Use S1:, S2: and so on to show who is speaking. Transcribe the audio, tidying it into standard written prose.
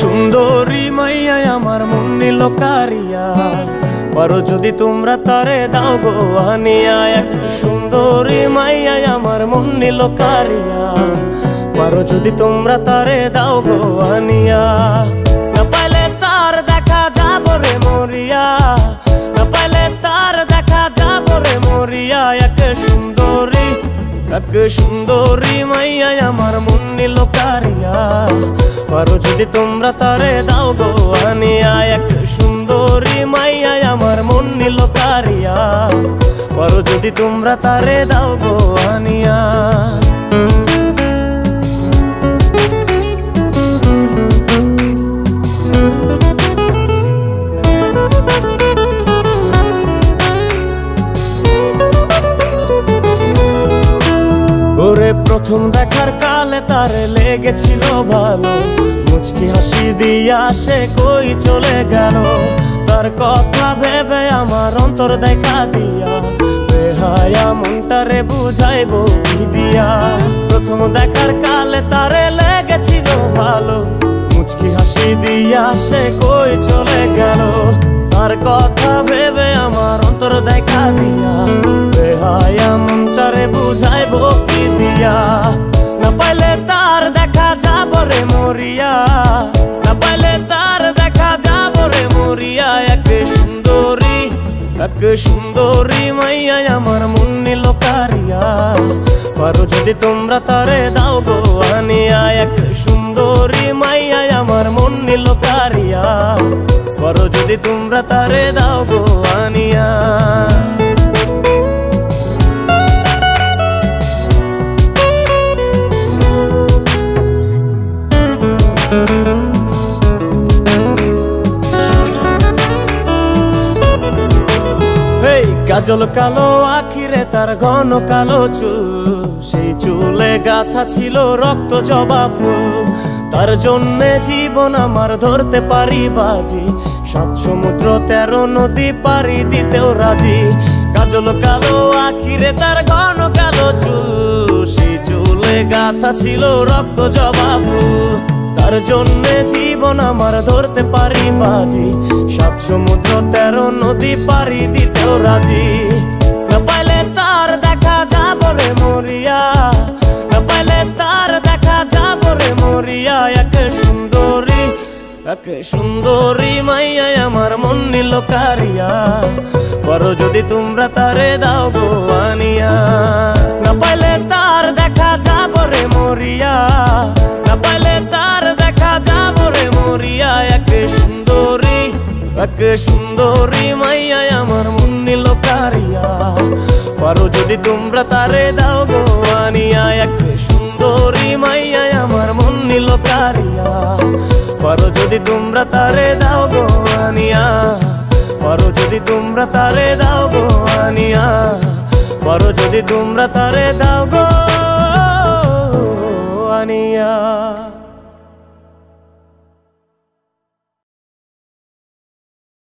S1: সুন্দরী মাইয়া আমার মন নিল কারিয়া, পারো যদি তোমরা তারে দাও গো আনিয়া। এক সুন্দরী মাইয়া আমার মন নিল কারিয়া, পারো যদি তোমরা তারে দাও গো আনিয়া। না পাইলে তার দেখা যাব রে মরিয়া, না পাইলে তার দেখা যাব রে মরিয়া। এক সুন্দরী মাইয়া আমার মন নিল কারিয়া, পারো যদি তোমরা তারে দাও গো আনিয়া। এক সুন্দরী মাইয়া আমার মন নিল কারিয়া, পারো যদি তোমরা তারে দাও গো আনিয়া। ওরে প্রথম দেখার কালে তারে লেগেছিল ভালো, মুচকি হাসি দিয়া সে কই চলে গেল। তার কথা ভেবে আমার অন্তর দেখা দিয়া, বেহায়া মনটারে বুঝাইবো কি দিয়া। প্রথম দেখার কালে তারে লেগেছিল ভালো, মুচকি হাসি দিয়া সে কই চলে গেল। তার কথা ভেবে আমার অন্তর দেখা দিয়া, বেহায়া মনটারে বুঝাইবো কি দিয়া। না পাইলে তার দেখা যাব রে মরিয়া, না পাইলে তার দেখা যাব রে মরিয়া। এক সুন্দরী মাইয়া আমার মন নিল কারিয়া, পারো যদি তোমরা তারে দাও গো আনিয়া। এক সুন্দরী মাইয়া আমার মন নিল কারিয়া, পারো যদি তোমরা তারে দাও গো আনিয়া। কাজল কালো আখিরে তার ঘন কালো চুল, সেই চুলে গাথা ছিল রক্ত জবা ফুল। তার জন্যে জীবন আমার ধরতে পারি বাজি, ৭ সমুদ্র ১৩ নদী পারি দিতেও রাজি। কাজল কালো আখিরে তার ঘন কালো চুল, সেই চুলে গাথা ছিল রক্ত জবা ফুল। তার জন্যে জীবন আমার ধরতে পারি বাজি, ৭ সমুদ্র ১৩ নদী পারি দিতেও রাজি। না পাইলে তার দেখা যাব রে মরিয়া, না পাইলে তার দেখা যাব রে মরিয়া। এক সুন্দরী মাইয়া আমার মন নিল কারিয়া, পারো যদি তোমরা তারে দাও গো আনিয়া। না পাইলে তার দেখা যাব রে মরিয়া, না পাইলে তার দেখা যাব রে মরিয়া। এক সুন্দরী মাইয়া আমার মন নিল কারিয়া, পারো যদি তোমরা তারে দাও গো আনিয়া। এক সুন্দরী মাইয়া আমার মন নিল কারিয়া, পারো যদি তোমরা তারে দাও গো আনিয়া। পারো যদি তোমরা তারে দাও গো আনিয়া, পারো যদি তোমরা তারে দাও গো আনিয়া।